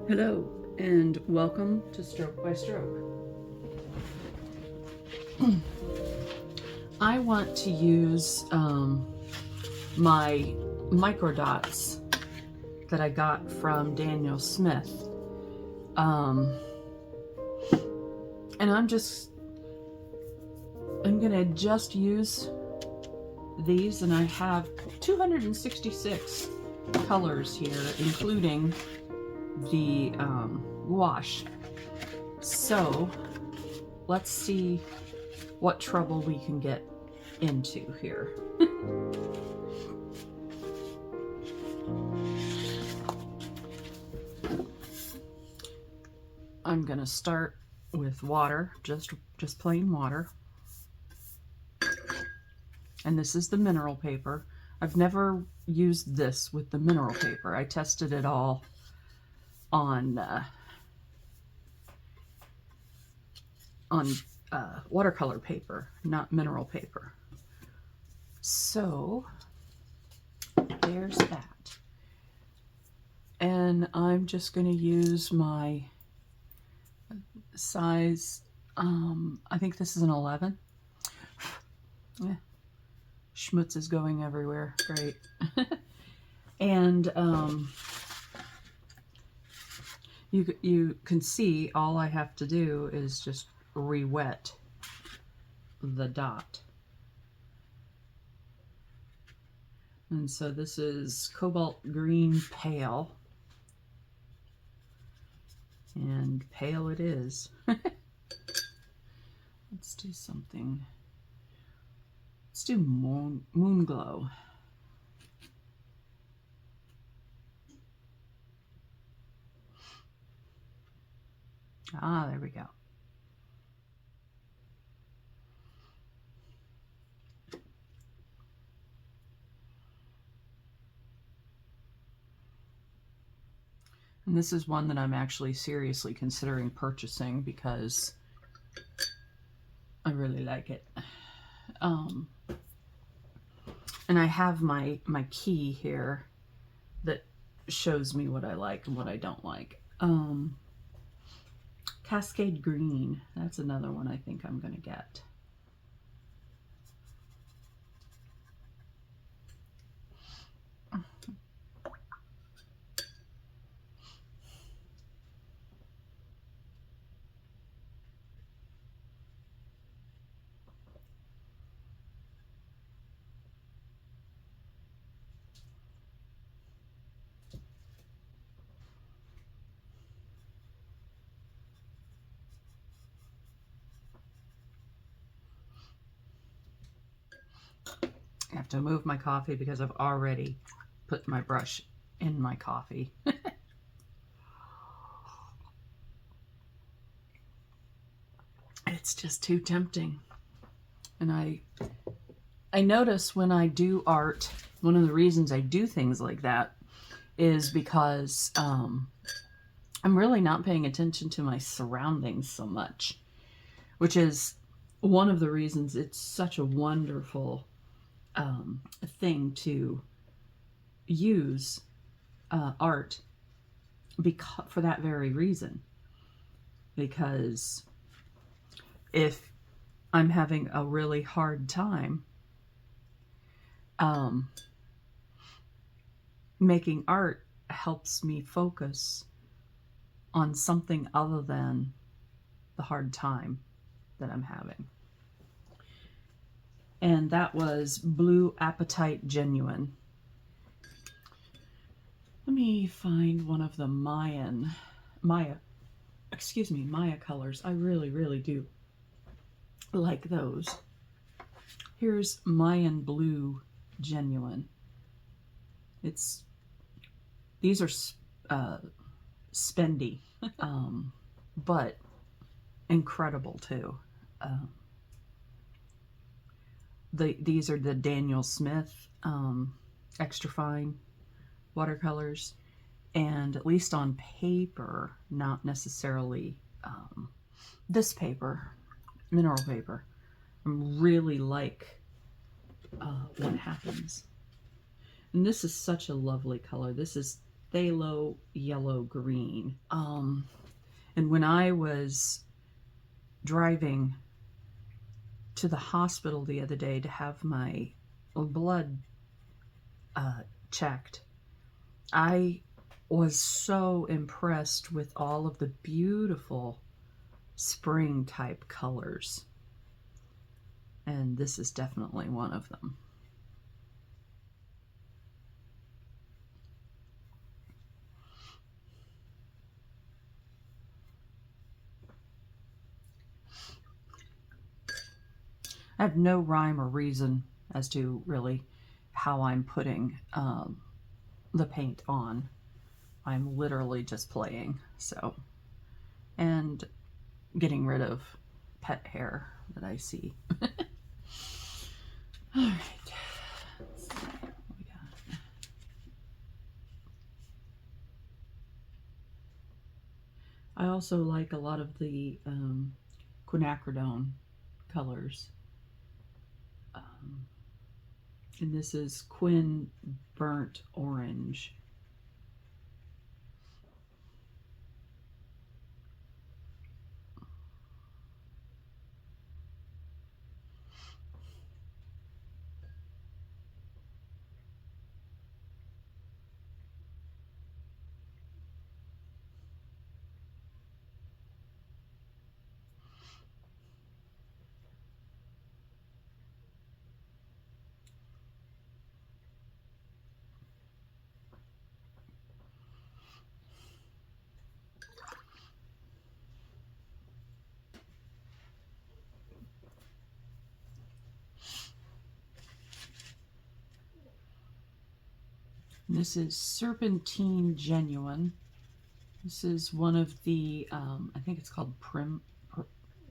Hello and welcome to Stroke by Stroke. I want to use my micro dots that I got from Daniel Smith, and I'm gonna just use these, and I have 266 colors here, including the wash. So let's see what trouble we can get into here. I'm gonna start with water, just plain water. And this is the mineral paper. I've never used this with the mineral paper. I tested it all on watercolor paper, not mineral paper. So there's that. And I'm just going to use my size, I think this is an 11. Yeah. Schmutz is going everywhere. Great. And you can see all I have to do is just re-wet the dot. And so this is cobalt green pale. And pale it is. Let's do something. Let's do moon glow. Ah, there we go. And this is one that I'm actually seriously considering purchasing because I really like it. And I have my key here that shows me what I like and what I don't like. Cascade Green, that's another one I think I'm gonna get. I have to move my coffee because I've already put my brush in my coffee. It's just too tempting. And I notice when I do art, one of the reasons I do things like that is because I'm really not paying attention to my surroundings so much, which is one of the reasons it's such a wonderful thing to use art for that very reason. Because if I'm having a really hard time making art helps me focus on something other than the hard time that I'm having. And that was Blue Apatite Genuine. Let me find one of the Maya colors. I really do like those. Here's Mayan Blue Genuine. These are spendy, but incredible too. These are the Daniel Smith extra fine watercolors, and at least on paper, not necessarily this paper, mineral paper, I really like what happens. And this is such a lovely color. This is phthalo yellow green. And when I was driving to the hospital the other day to have my blood checked, I was so impressed with all of the beautiful spring type colors. And this is definitely one of them. I have no rhyme or reason as to really how I'm putting the paint on. I'm literally just playing, so, and getting rid of pet hair that I see. All right. Let's see what we got. I also like a lot of the quinacridone colors. And this is Quin Burnt Orange. This is Serpentine Genuine. This is one of the, I think it's called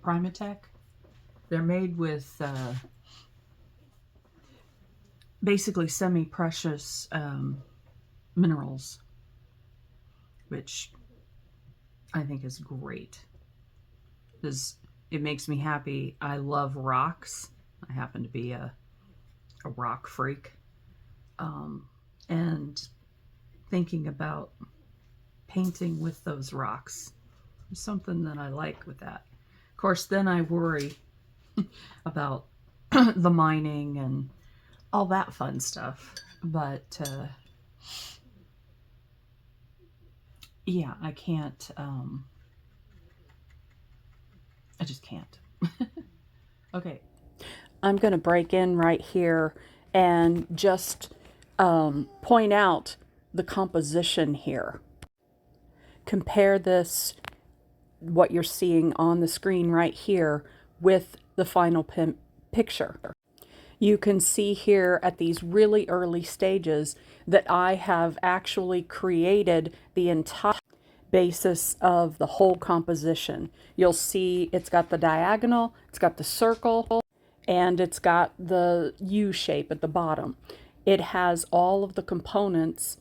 Primatech. They're made with basically semi-precious minerals, which I think is great because it makes me happy. I love rocks. I happen to be a rock freak. And thinking about painting with those rocks is something that I like with that. Of course, then I worry about the mining and all that fun stuff. But yeah, I can't, I just can't. Okay. I'm going to break in right here and just point out the composition here. Compare this, what you're seeing on the screen right here, with the final picture. You can see here at these really early stages that I have actually created the entire basis of the whole composition. You'll see it's got the diagonal, it's got the circle, and it's got the U shape at the bottom. It has all of the components,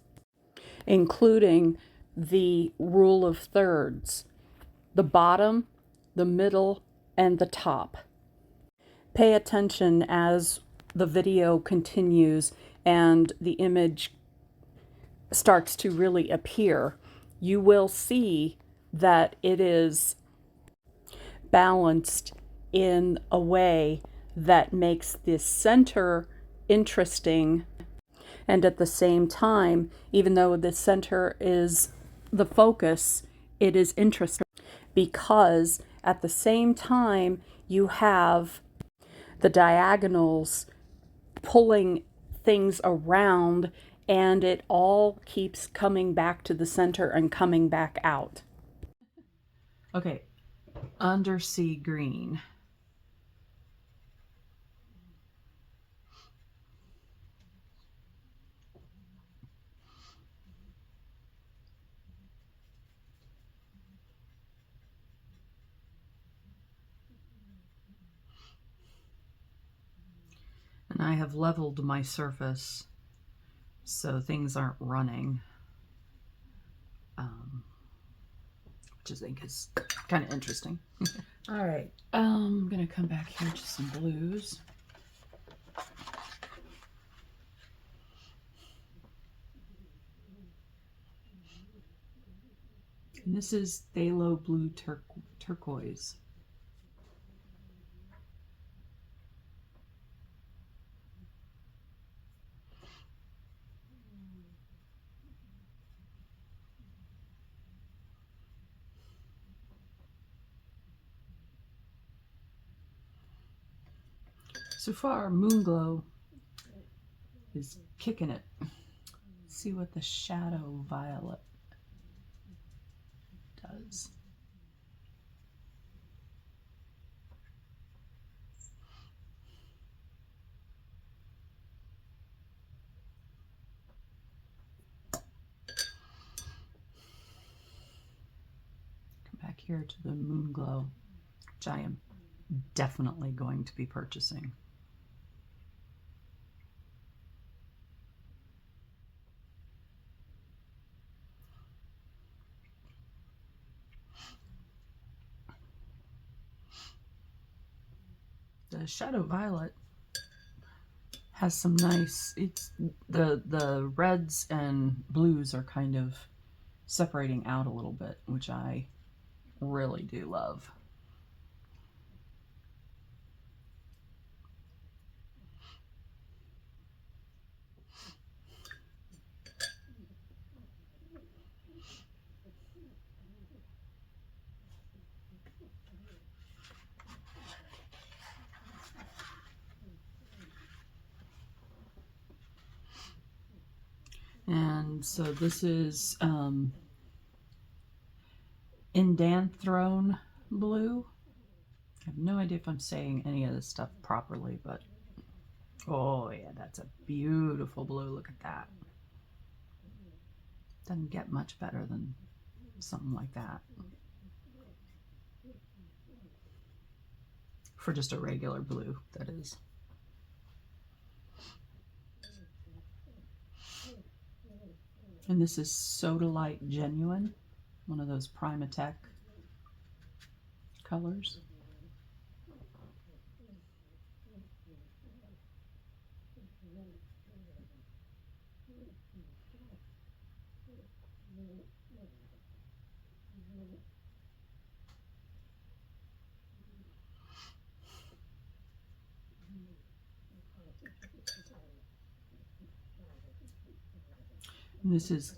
including the rule of thirds, the bottom, the middle, and the top. Pay attention as the video continues and the image starts to really appear. You will see that it is balanced in a way that makes the center interesting, and at the same time, even though the center is the focus, it is interesting because at the same time you have the diagonals pulling things around, and it all keeps coming back to the center and coming back out. Okay, undersea green. And I have leveled my surface so things aren't running, which I think is kind of interesting. All right, I'm gonna come back here to some blues. And this is phthalo blue turquoise. So far, Moonglow is kicking it. Let's see what the Shadow Violet does. Come back here to the Moonglow, which I am definitely going to be purchasing. The Shadow Violet has some nice, it's the reds and blues are kind of separating out a little bit, which I really do love. And so this is Indanthrone blue. I have no idea if I'm saying any of this stuff properly, but oh yeah, that's a beautiful blue. Look at that. Doesn't get much better than something like that. For just a regular blue, that is. And this is Soda Light Genuine, one of those Primatech colors. And this is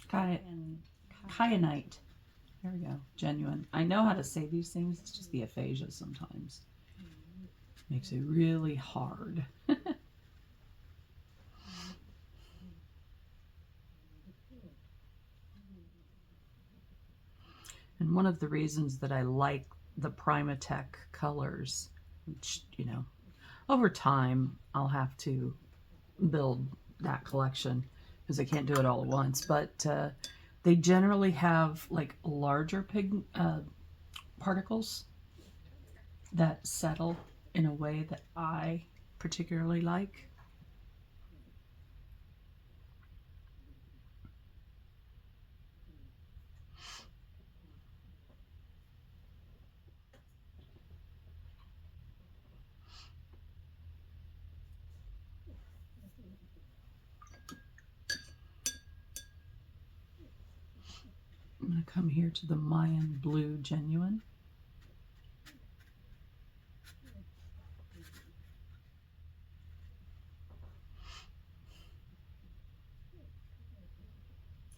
Kyanite. There we go, Genuine. I know how to say these things, it's just the aphasia sometimes. Makes it really hard. And one of the reasons that I like the Primatech colors, which, you know, over time I'll have to build that collection because I can't do it all at once, but they generally have like larger particles that settle in a way that I particularly like. I'm going to come here to the Mayan Blue Genuine.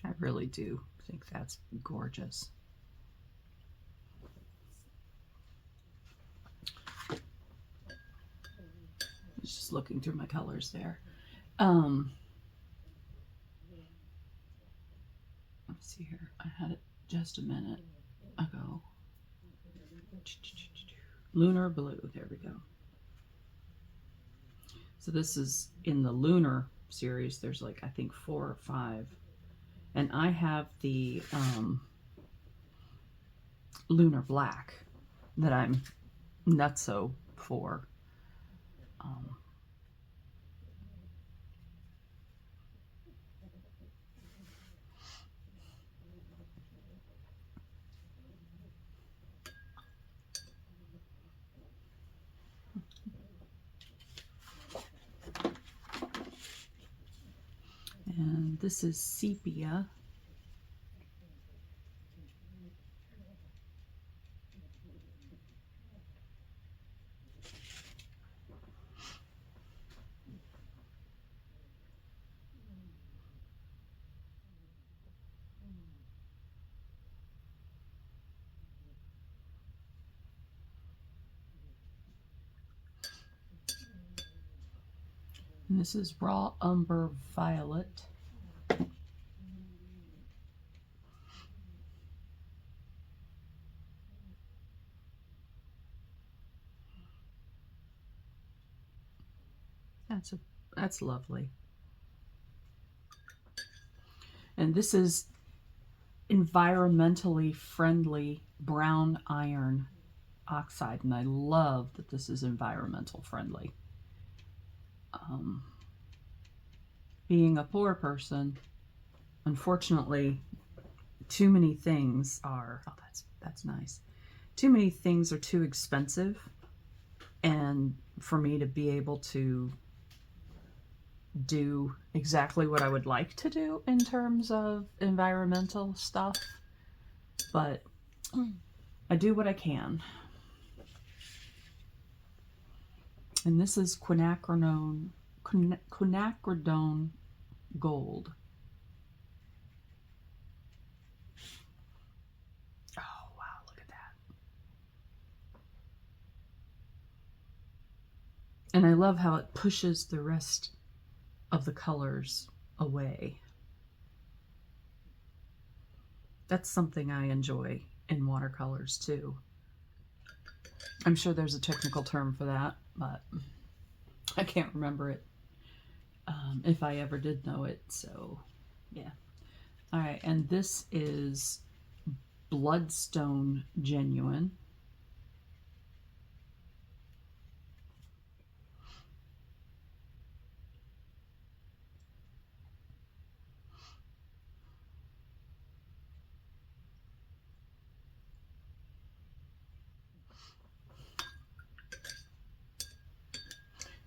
I really do think that's gorgeous. Just looking through my colors there. Let's see here. I had it just a minute ago. Lunar Blue. There we go. So this is in the Lunar series. There's like, I think 4 or 5. And I have the Lunar Black that I'm nutso for. And this is Sepia. And this is Raw Umber Violet. That's lovely. And this is environmentally friendly brown iron oxide, and I love that this is environmental friendly. Being a poor person, unfortunately, too many things are, oh, that's nice. Too many things are too expensive, and for me to be able to do exactly what I would like to do in terms of environmental stuff, but I do what I can. And this is quinacridone gold. Oh wow, look at that. And I love how it pushes the rest of the colors away. That's something I enjoy in watercolors too. I'm sure there's a technical term for that, but I can't remember it, if I ever did know it, so yeah. All right, and this is Bloodstone Genuine.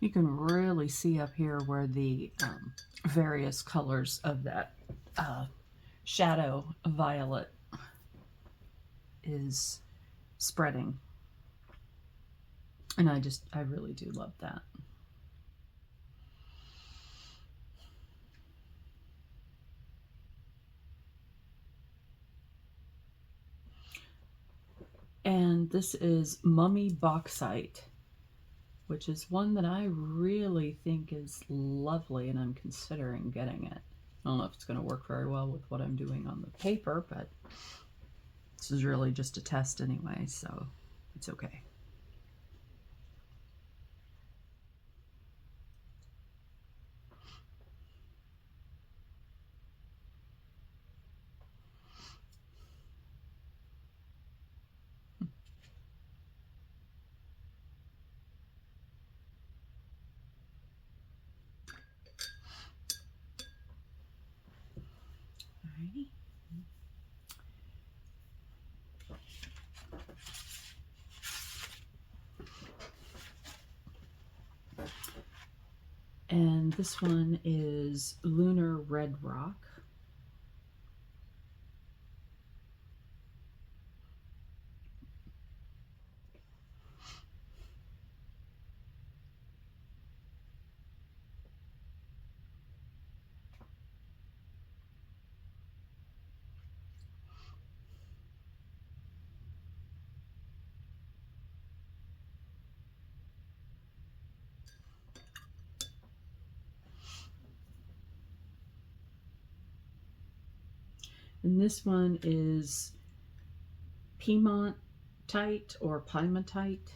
You can really see up here where the various colors of that shadow violet is spreading. And I really do love that. And this is Mummy Bauxite, which is one that I really think is lovely, and I'm considering getting it. I don't know if it's going to work very well with what I'm doing on the paper, but this is really just a test anyway, so it's okay. Alrighty. And this one is Lunar Red Rock. And this one is Piemontite or Piemontite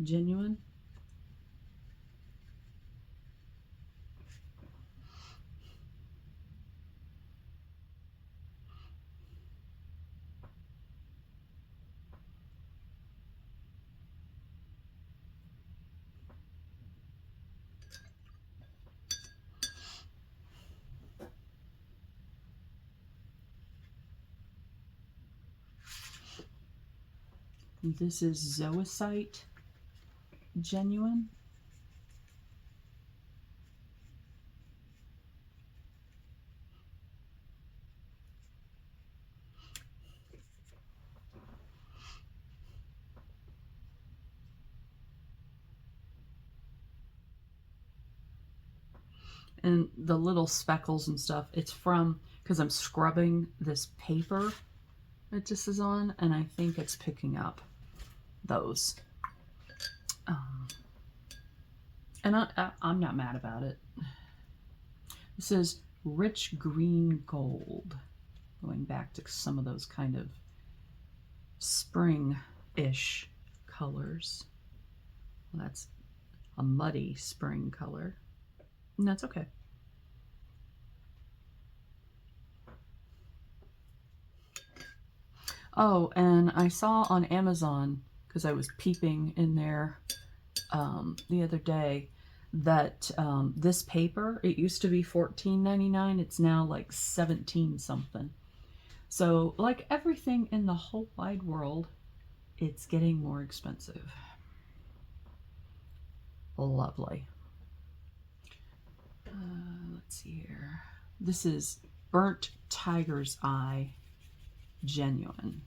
Genuine. This is Zoisite Genuine. And the little speckles and stuff, it's from, because I'm scrubbing this paper that this is on, and I think it's picking up those. And I'm not mad about it. This is rich green gold, going back to some of those kind of spring-ish colors. Well, that's a muddy spring color, and that's okay. Oh, and I saw on Amazon, because I was peeping in there the other day, that this paper, it used to be $14.99. It's now like 17 something. So like everything in the whole wide world, it's getting more expensive. Lovely. Let's see here. This is Burnt Tiger's Eye Genuine.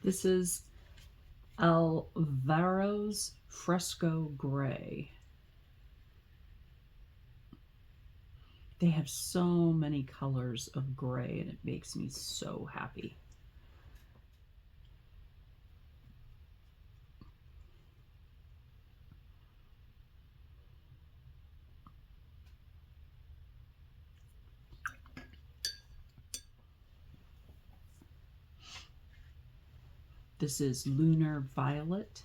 This is Alvaro's Fresco Gray. They have so many colors of gray, and it makes me so happy. This is Lunar Violet.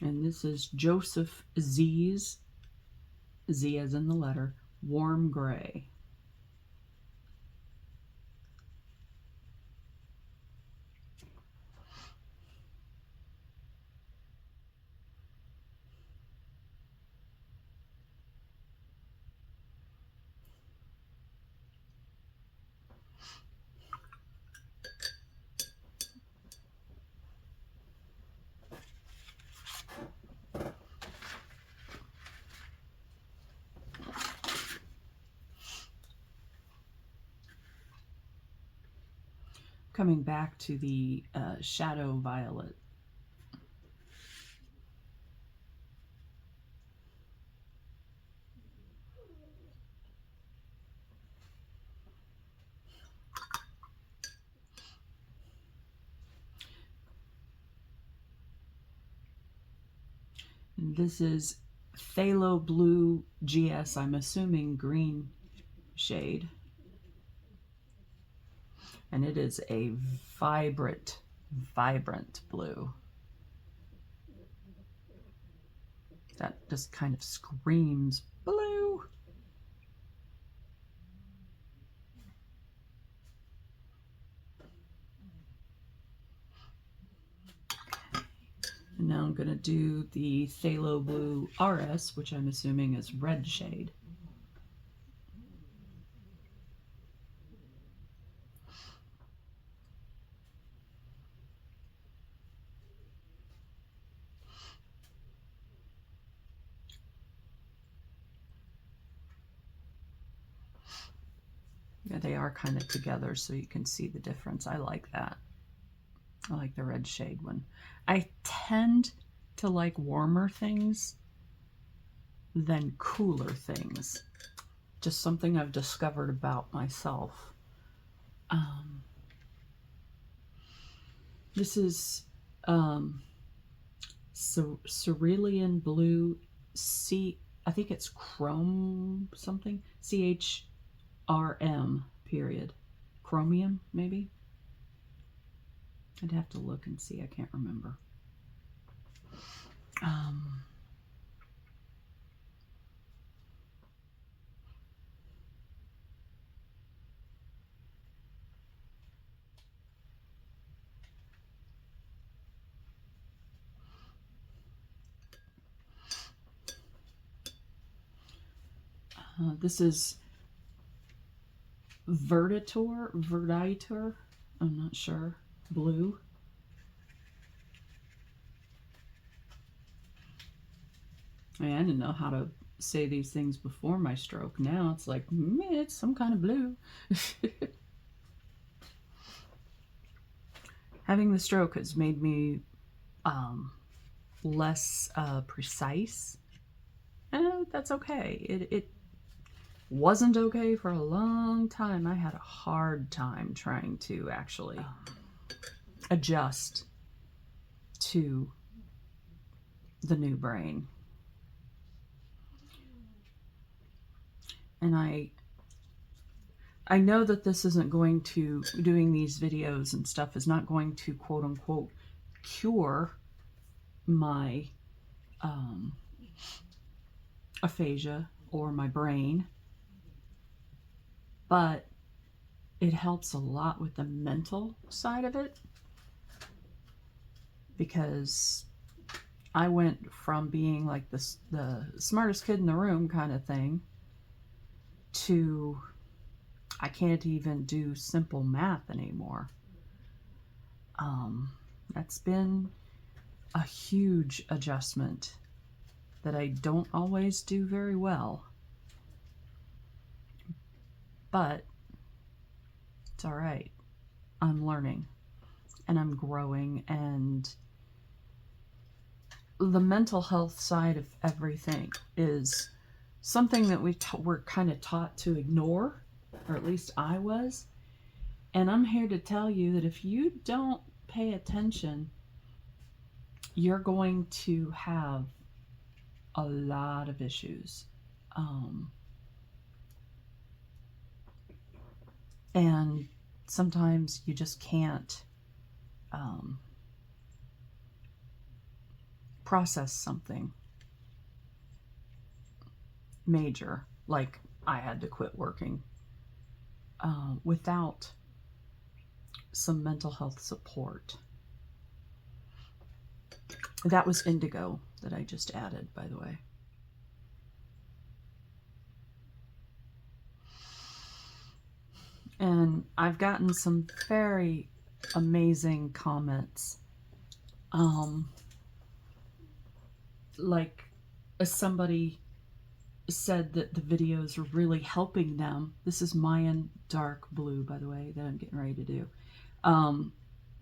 And this is Joseph Z's, Z as in the letter, Warm Gray. Coming back to the Shadow Violet. And this is Phthalo Blue GS, I'm assuming green shade. And it is a vibrant, vibrant blue. That just kind of screams blue. And now I'm going to do the Phthalo Blue RS, which I'm assuming is red shade. Yeah, they are kind of together so you can see the difference. I like that. I like the red shade one. I tend to like warmer things than cooler things. Just something I've discovered about myself. This is Cerulean Blue I think it's Chrome something. CHRM period. Chromium, maybe? I'd have to look and see. I can't remember. This is Verditor, I'm not sure, blue. I didn't know how to say these things before my stroke. Now it's like, it's some kind of blue. Having the stroke has made me less precise. And that's okay. It wasn't okay for a long time. I had a hard time trying to actually adjust to the new brain. And I know that this isn't going to, doing these videos and stuff is not going to quote unquote cure my aphasia or my brain, but it helps a lot with the mental side of it, because I went from being like the smartest kid in the room kind of thing to I can't even do simple math anymore. That's been a huge adjustment that I don't always do very well, but it's all right. I'm learning and I'm growing, and the mental health side of everything is something that we're kind of taught to ignore, or at least I was. And I'm here to tell you that if you don't pay attention, you're going to have a lot of issues. And sometimes you just can't process something major, like I had to quit working without some mental health support. That was indigo that I just added, by the way. And I've gotten some very amazing comments. Like somebody said that the videos are really helping them. This is Mayan dark blue, by the way, that I'm getting ready to do.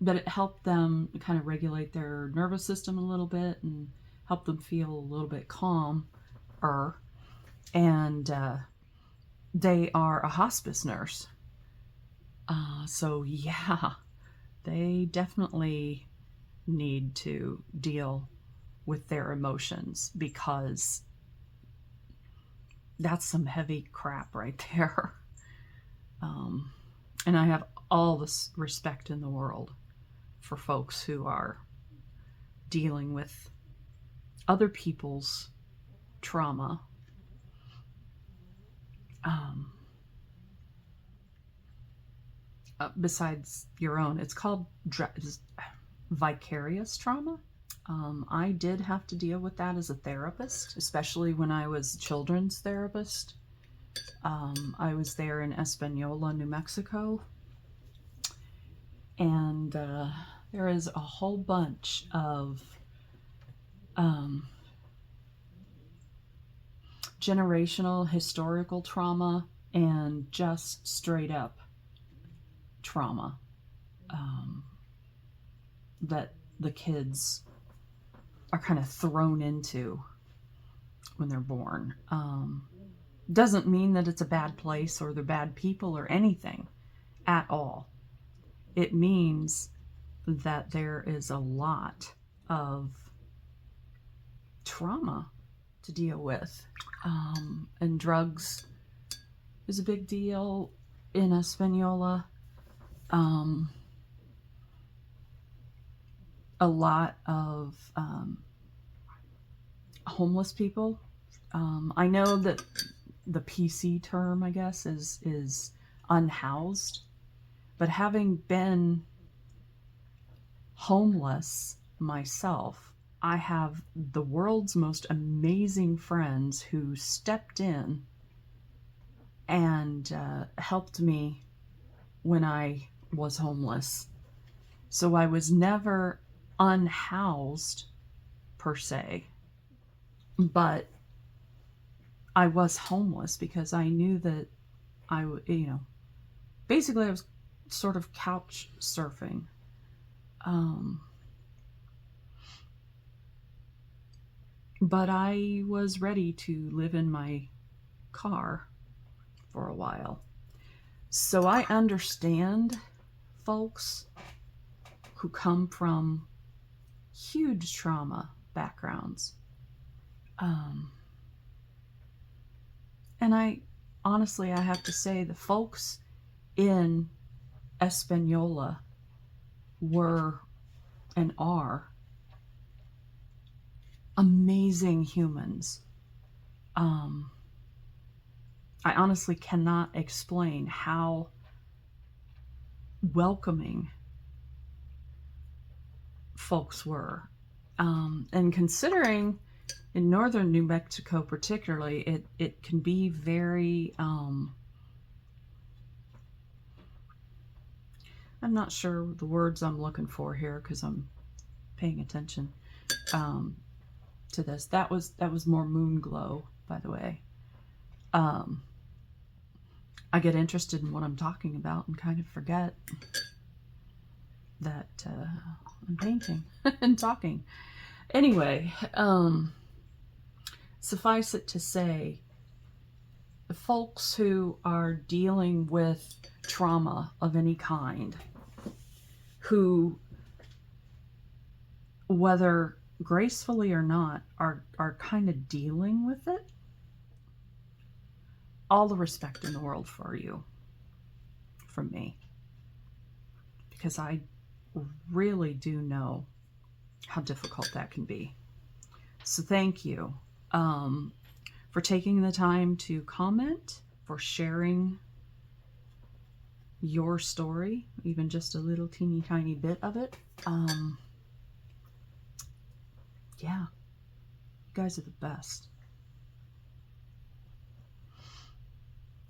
That it helped them kind of regulate their nervous system a little bit and help them feel a little bit calmer. And they are a hospice nurse. So yeah, they definitely need to deal with their emotions, because that's some heavy crap right there. And I have all this respect in the world for folks who are dealing with other people's trauma. Besides your own. It's called vicarious trauma. I did have to deal with that as a therapist, especially when I was a children's therapist. I was there in Espanola, New Mexico. And there is a whole bunch of generational historical trauma and just straight up trauma that the kids are kind of thrown into when they're born. Doesn't mean that it's a bad place or they're bad people or anything at all. It means that there is a lot of trauma to deal with. And drugs is a big deal in Espanola. a lot of homeless people. I know that the PC term, I guess, is unhoused, but having been homeless myself, I have the world's most amazing friends who stepped in and helped me when I was homeless. So I was never unhoused per se, but I was homeless because I knew that basically I was sort of couch surfing. But I was ready to live in my car for a while. So I understand folks who come from huge trauma backgrounds. And I have to say, the folks in Espanola were and are amazing humans. I honestly cannot explain how welcoming folks were. And considering in northern New Mexico particularly, it can be very, I'm not sure the words I'm looking for here because I'm paying attention to this. That was more moon glow, by the way. I get interested in what I'm talking about and kind of forget that I'm painting and talking. Anyway, suffice it to say, the folks who are dealing with trauma of any kind, who, whether gracefully or not, are kind of dealing with it, all the respect in the world for you from me, because I really do know how difficult that can be. So thank you for taking the time to comment, for sharing your story, even just a little teeny tiny bit of it. Yeah, you guys are the best.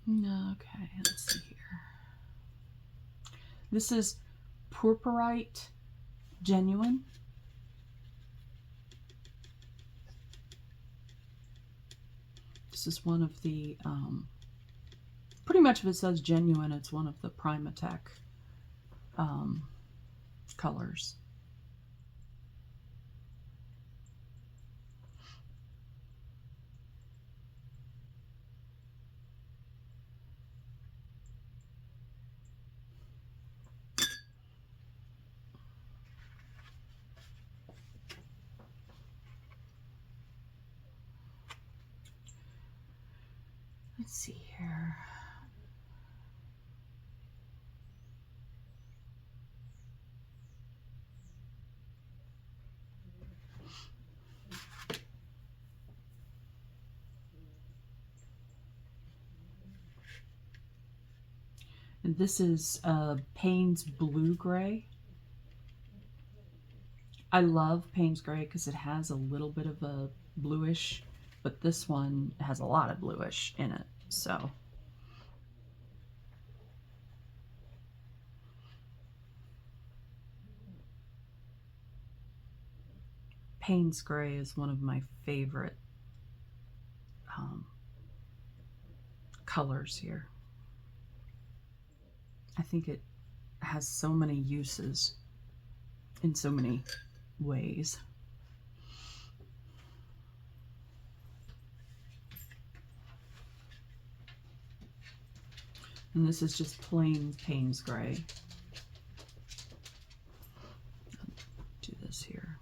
Okay, let's see here. This is Purpurite Genuine. This is one of the, pretty much if it says genuine, it's one of the Primatech colors. Let's see here. And this is Payne's Blue Gray. I love Payne's Gray because it has a little bit of a bluish, but this one has a lot of bluish in it. So Payne's Gray is one of my favorite colors here. I think it has so many uses in so many ways. And this is just plain Payne's Gray. Do this here.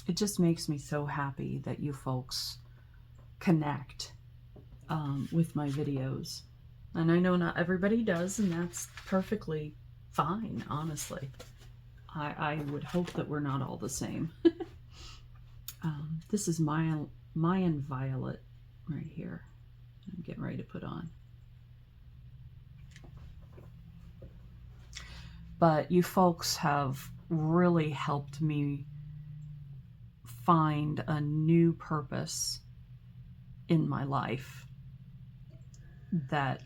it just makes me so happy that you folks connect with my videos. And I know not everybody does, and that's perfectly fine, honestly. I would hope that we're not all the same. This is Mayan Violet right here. I'm getting ready to put on. But you folks have really helped me find a new purpose in my life that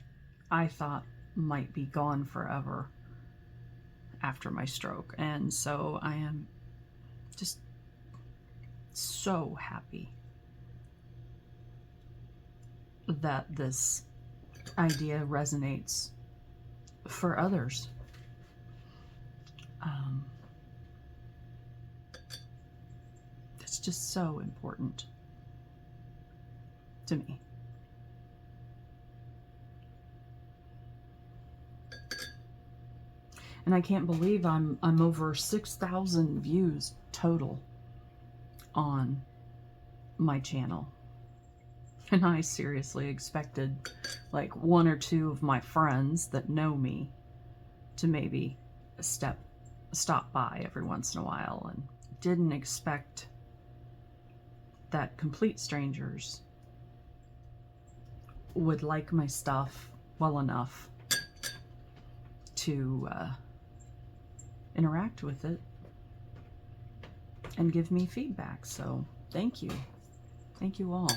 I thought might be gone forever after my stroke. And so I am just so happy that this idea resonates for others. It's just so important to me. And I can't believe I'm over 6,000 views total on my channel. And I seriously expected like one or two of my friends that know me to maybe stop by every once in a while, and didn't expect that complete strangers would like my stuff well enough to interact with it and give me feedback. So thank you. Thank you all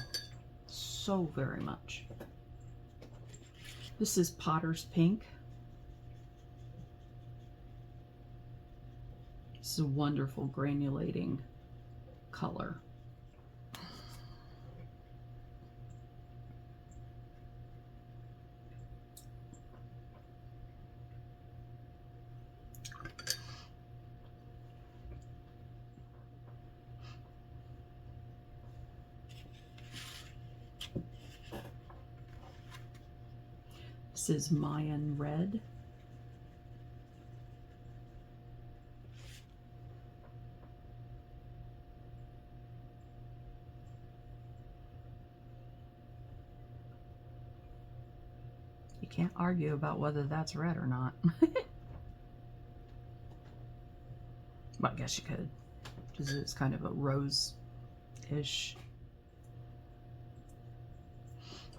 so very much. This is Potter's Pink. This is a wonderful granulating color. This is Mayan Red. You can't argue about whether that's red or not. Well, I guess you could, because it's kind of a rose-ish.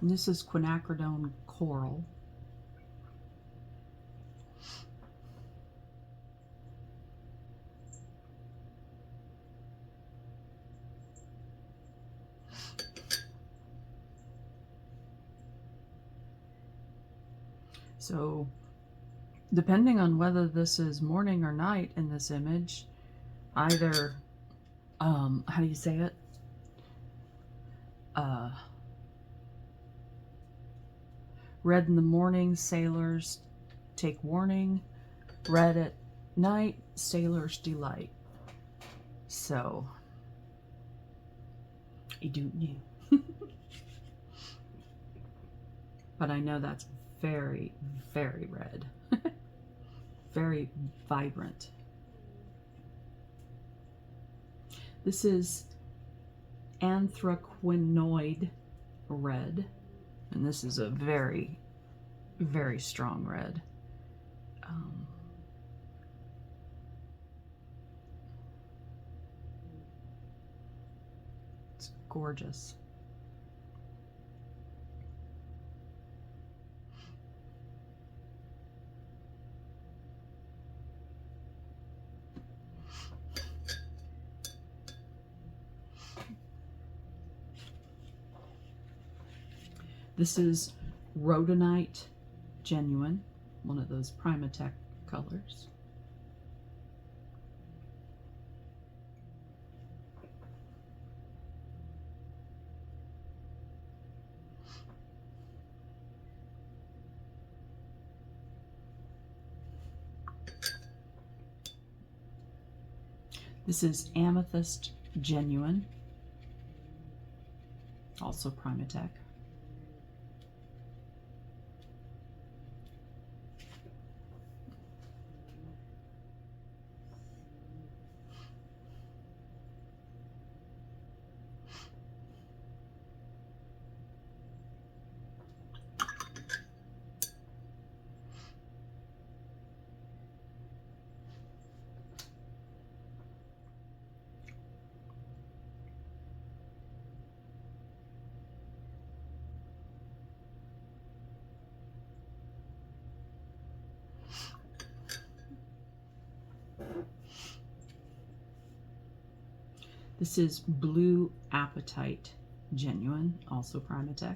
And this is quinacridone Coral. So, depending on whether this is morning or night in this image, either, how do you say it? Red in the morning, sailors take warning. Red at night, sailors delight. So, you do you. But I know that's very, very red. Very vibrant. This is Anthraquinoid Red. And this is a very, very strong red. It's gorgeous. This is Rhodonite Genuine, one of those Primatech colors. This is Amethyst Genuine, also Primatech. This is Blue Appetite Genuine, also Primatech.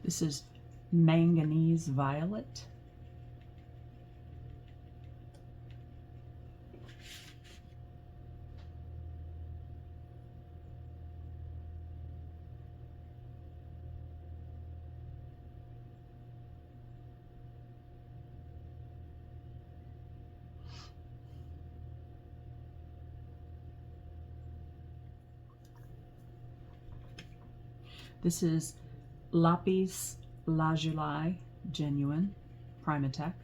This is Manganese Violet. This is Lapis Lazuli Genuine, Primatech.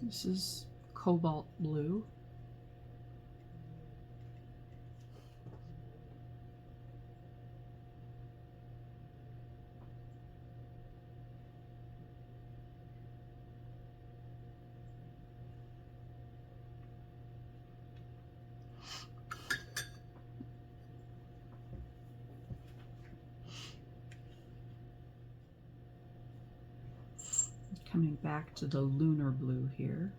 This is Cobalt Blue. Coming back to the Lunar Blue here.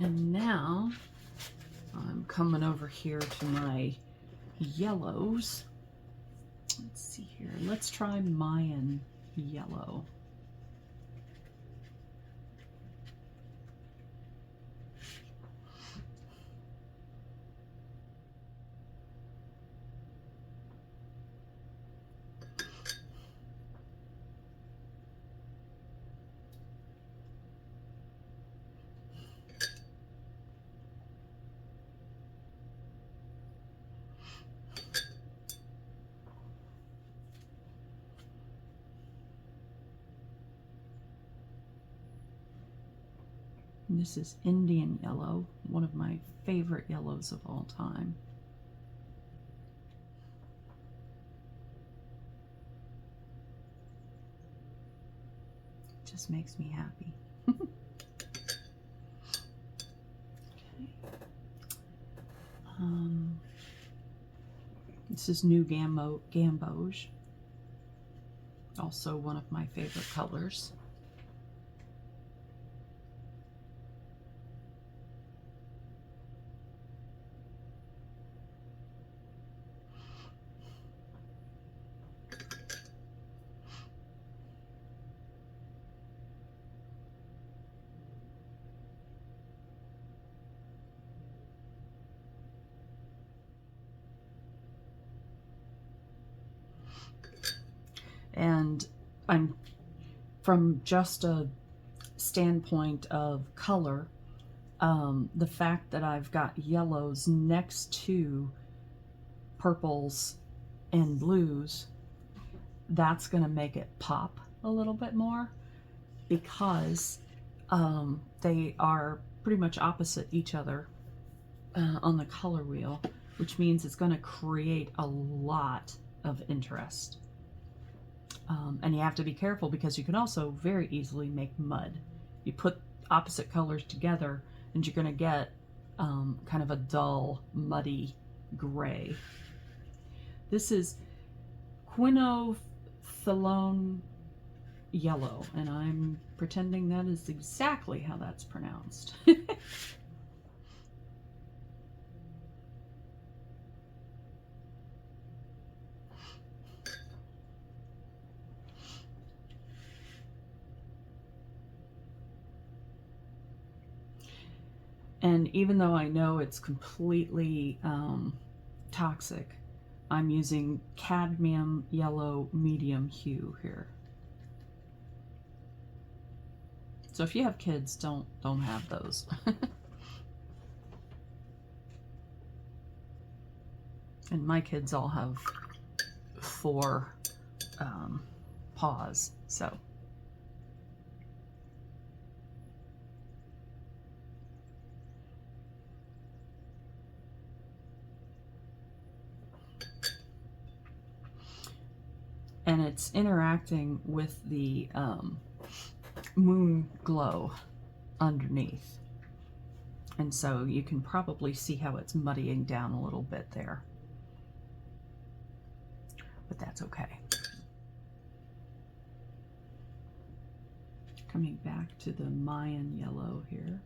And now I'm coming over here to my yellows. Let's see here. Let's try Mayan Yellow. And this is Indian Yellow, one of my favorite yellows of all time. It just makes me happy. Okay. This is New Gamboge, also one of my favorite colors. And I'm from just a standpoint of color, the fact that I've got yellows next to purples and blues, that's going to make it pop a little bit more, because they are pretty much opposite each other on the color wheel, which means it's going to create a lot of interest. And you have to be careful, because you can also very easily make mud. You put opposite colors together and you're going to get kind of a dull, muddy gray. This is Quinophthalus Ortholone yellow, and I'm pretending that is exactly how that's pronounced. And even though I know it's completely toxic, I'm using cadmium yellow medium hue here. So if you have kids, don't have those. And my kids all have 4 paws, so. And it's interacting with the moon glow underneath. And so you can probably see how it's muddying down a little bit there. But that's okay. Coming back to the Mayan yellow here.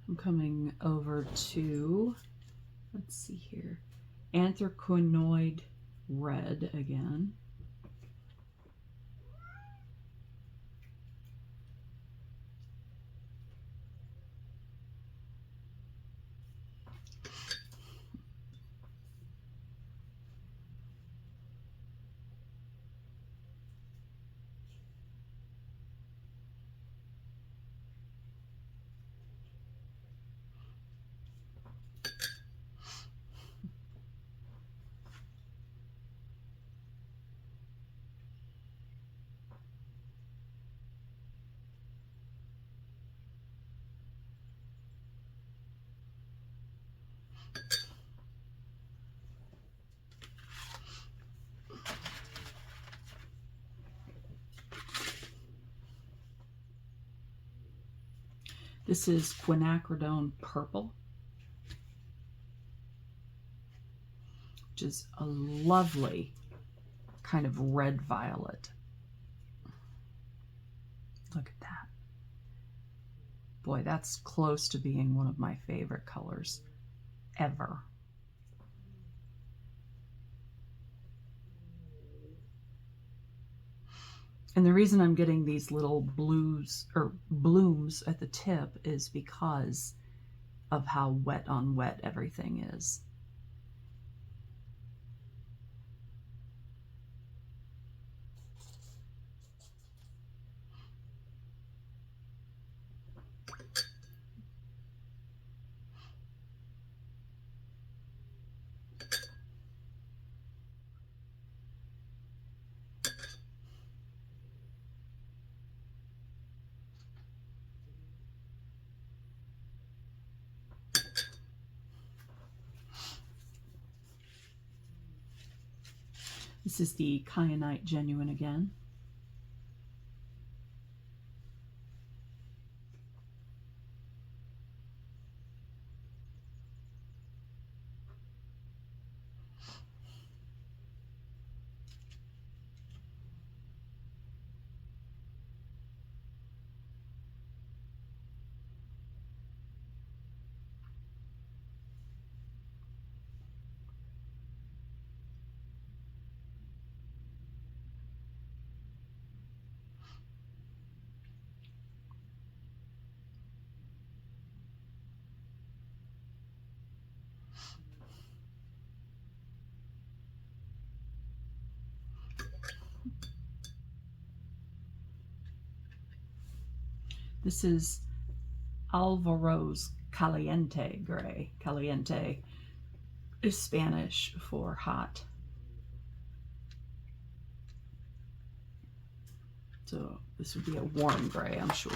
I'm coming over to, let's see here, anthraquinoid red again. This is quinacridone purple, which is a lovely kind of red violet. Look at that. Boy, that's close to being one of my favorite colors ever. And the reason I'm getting these little blues or blooms at the tip is because of how wet on wet everything is. This is the Kyanite Genuine again. This is Alvaro's Caliente gray. Caliente is Spanish for hot. So this would be a warm gray, I'm sure.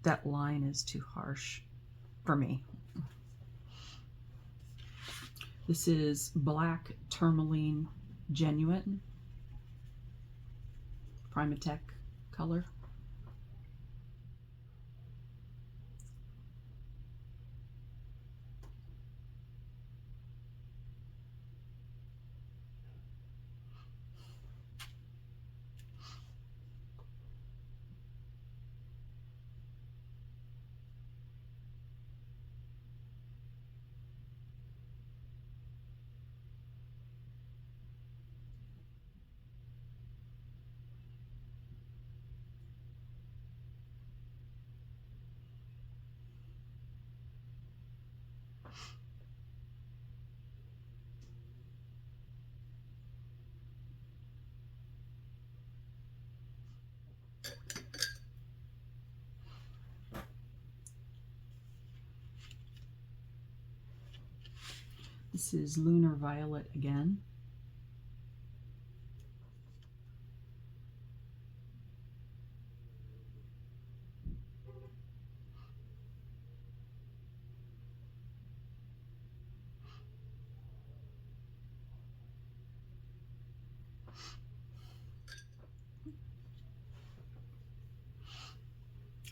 That line is too harsh for me. This is Black Tourmaline Genuine Primatech color. This is Lunar Violet again.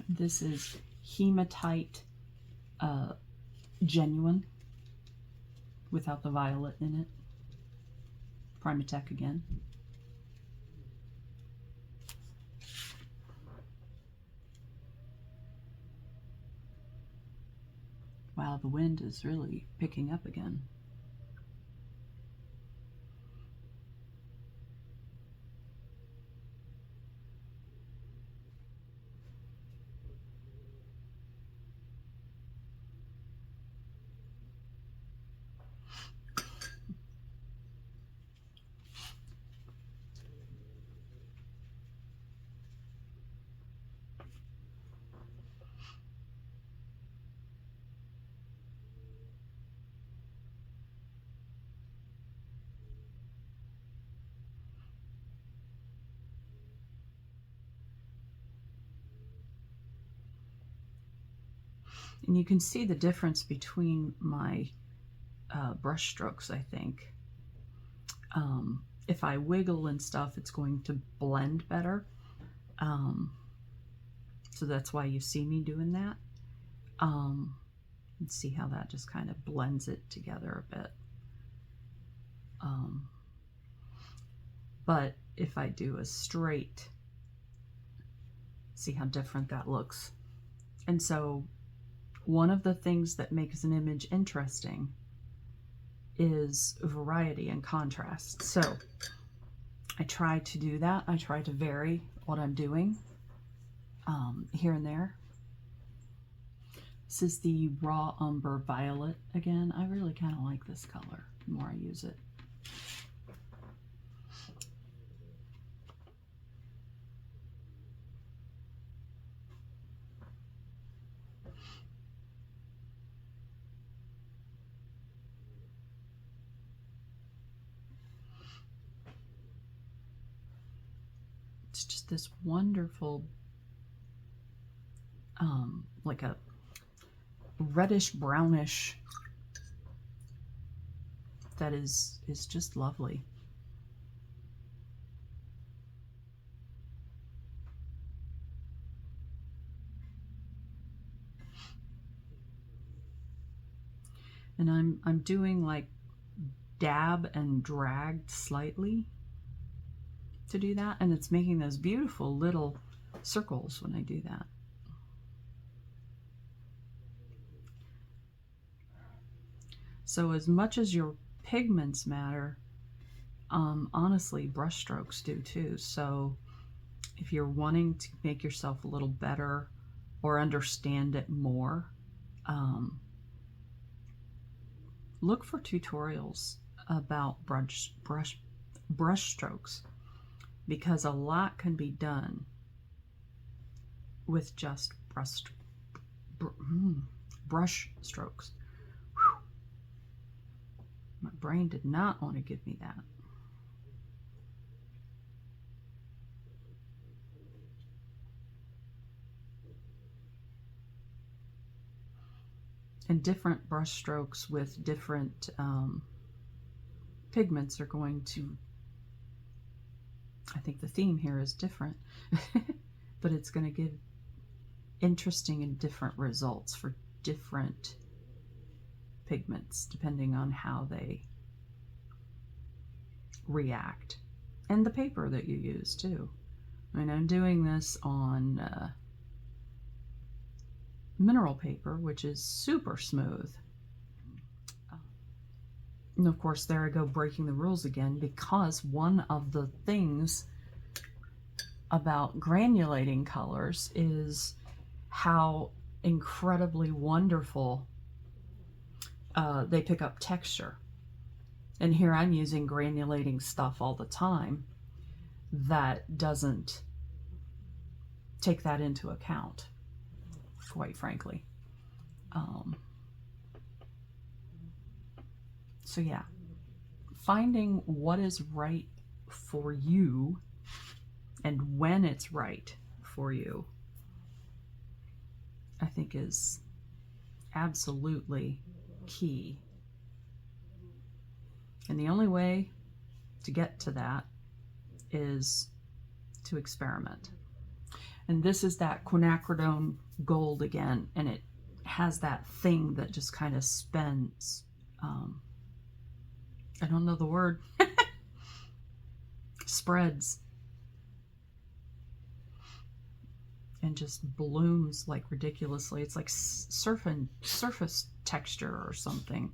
This is Hematite Genuine without the violet in it. Primatech again. Wow, the wind is really picking up again. And you can see the difference between my brush strokes, I think. If I wiggle and stuff, it's going to blend better. So that's why you see me doing that. Let's see how that just kind of blends it together a bit. But if I do a straight, see how different that looks. And so one of the things that makes an image interesting is variety and contrast. So I try to do that. I try to vary what I'm doing here and there. This is the Raw Umber Violet again. I really kind of like this color the more I use it. It's just this wonderful, like a reddish brownish that is just lovely. And I'm doing like dab and dragged slightly to do that, and it's making those beautiful little circles when I do that. So as much as your pigments matter, honestly, brush strokes do too. So if you're wanting to make yourself a little better or understand it more, look for tutorials about brush strokes, because a lot can be done with just brush strokes. Whew. My brain did not want to give me that. And different brush strokes with different pigments are going to, I think the theme here is different, but it's going to give interesting and different results for different pigments depending on how they react, and the paper that you use too. I mean, I'm doing this on mineral paper, which is super smooth. And of course, there I go breaking the rules again, because one of the things about granulating colors is how incredibly wonderful they pick up texture. And here I'm using granulating stuff all the time that doesn't take that into account, quite frankly. So yeah, finding what is right for you and when it's right for you, I think is absolutely key. And the only way to get to that is to experiment. And this is that quinacridone gold again, and it has that thing that just kind of spins. I don't know the word. Spreads. And just blooms like ridiculously. It's like surface texture or something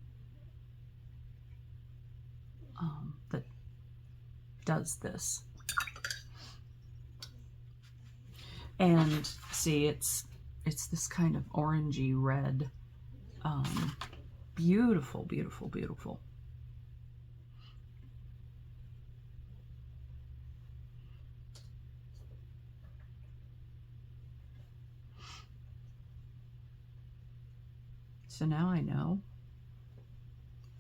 that does this. And see, it's this kind of orangey red. Beautiful, beautiful, beautiful. So now I know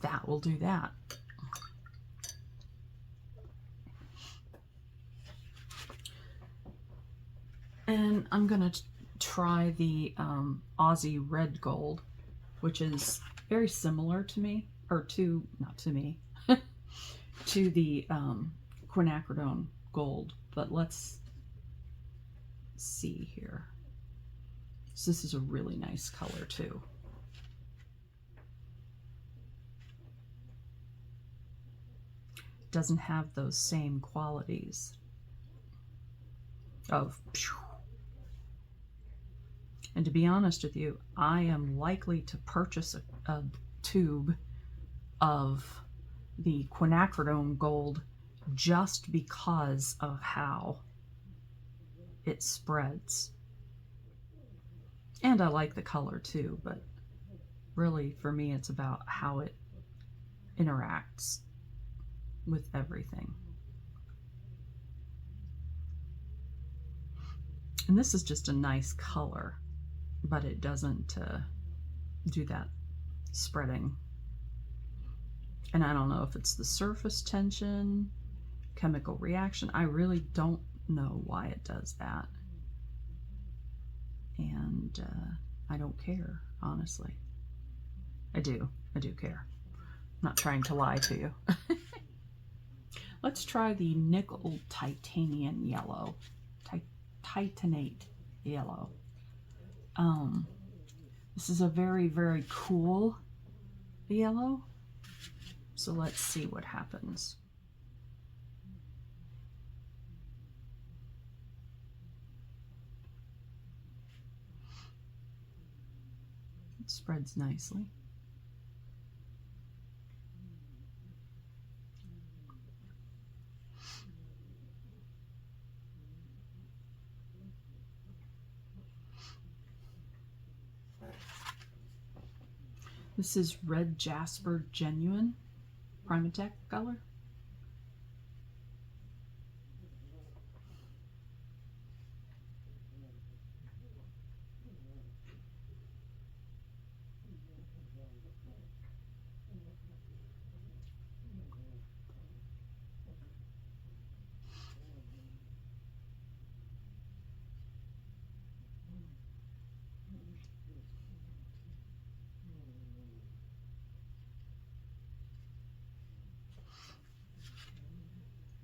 that will do that. And I'm going to try the Aussie Red Gold, which is very similar to me, or to, not to me, to the quinacridone gold. But let's see here. So this is a really nice color too. Doesn't have those same qualities of, and to be honest with you, I am likely to purchase a tube of the quinacridone gold just because of how it spreads. And I like the color too, but really for me it's about how it interacts with everything. And this is just a nice color, but it doesn't do that spreading. And I don't know if it's the surface tension, chemical reaction. I really don't know why it does that. And I don't care, honestly. I do care. I'm not trying to lie to you. Let's try the nickel titanium yellow. Titanate yellow. This is a very, very cool yellow. So let's see what happens. It spreads nicely. This is Red Jasper Genuine Primatech color.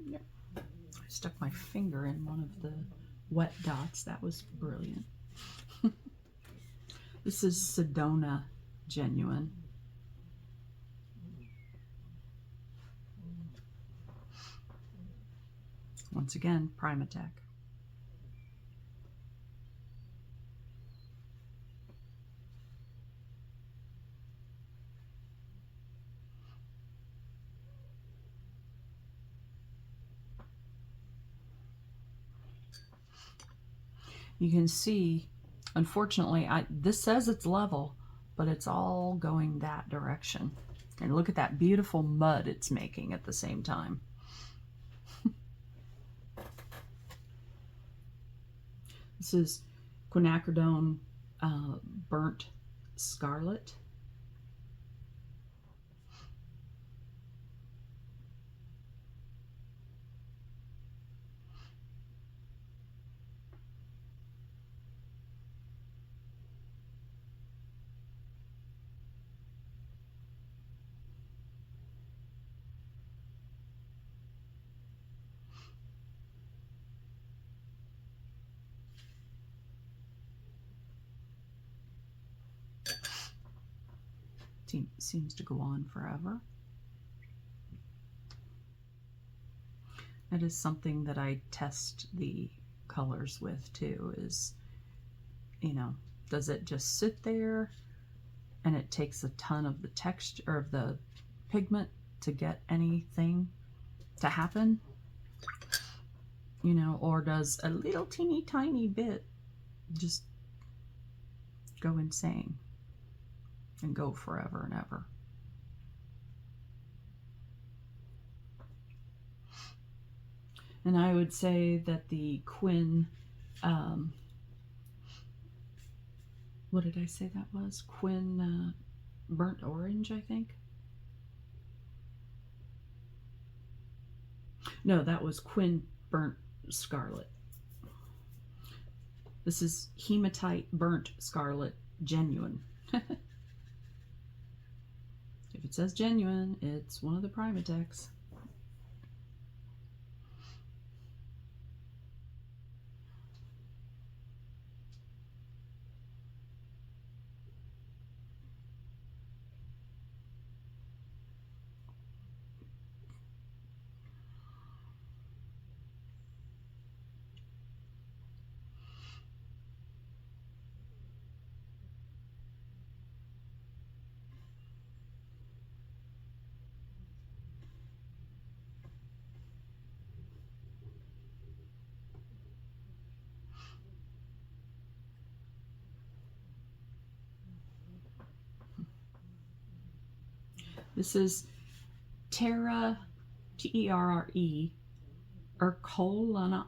Yep. I stuck my finger in one of the wet dots. That was brilliant. This is Sedona Genuine. Once again, Primatech. You can see, unfortunately, this says it's level, but it's all going that direction. And look at that beautiful mud it's making at the same time. This is quinacridone burnt scarlet. Seems to go on forever. That is something that I test the colors with too, is, you know, does it just sit there and it takes a ton of the texture or of the pigment to get anything to happen, you know, or does a little teeny tiny bit just go insane and go forever and ever. And I would say that the Quinn, what did I say that was? Quinn Burnt Orange, I think. No, that was Quinn Burnt Scarlet. This is Hematite Burnt Scarlet Genuine. If it says genuine, it's one of the Primatechs. This is Terra, T-E-R-R-E, Ercolano,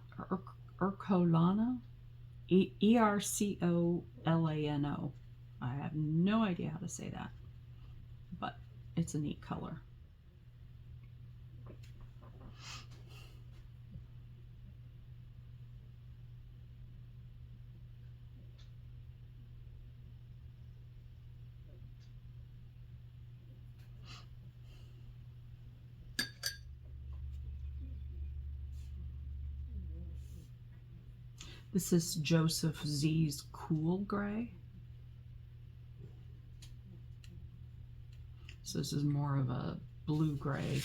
E-R-C-O-L-A-N-O. I have no idea how to say that, but it's a neat color. This is Joseph Z's Cool Gray. So this is more of a blue gray.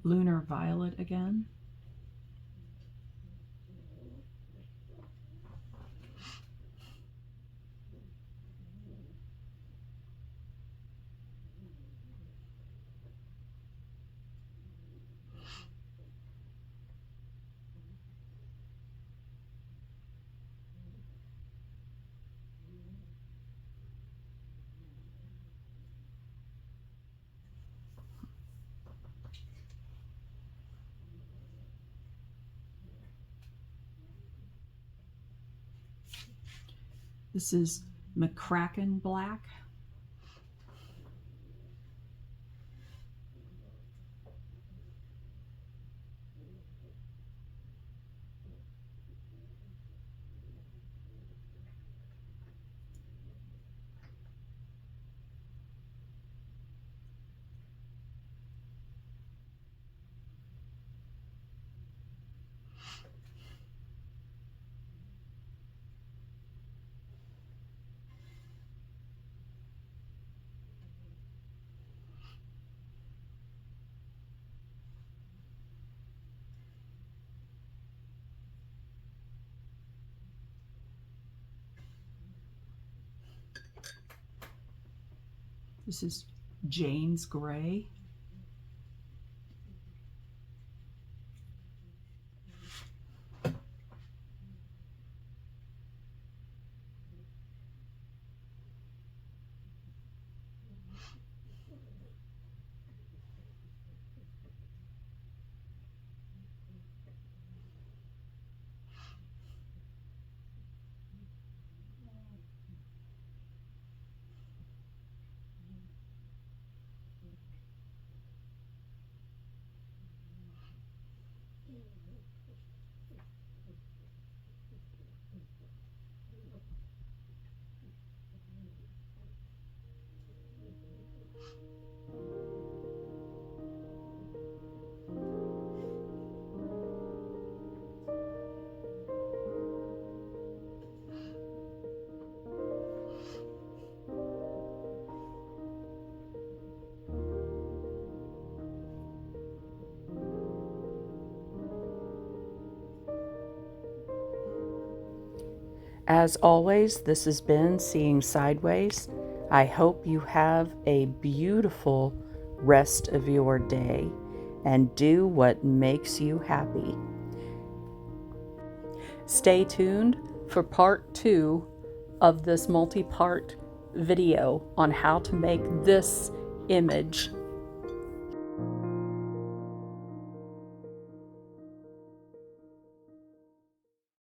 Lunar Violet again. This is McCracken Black. This is Jane's Gray. As always, this has been Seeing Sideways. I hope you have a beautiful rest of your day and do what makes you happy. Stay tuned for part 2 of this multi-part video on how to make this image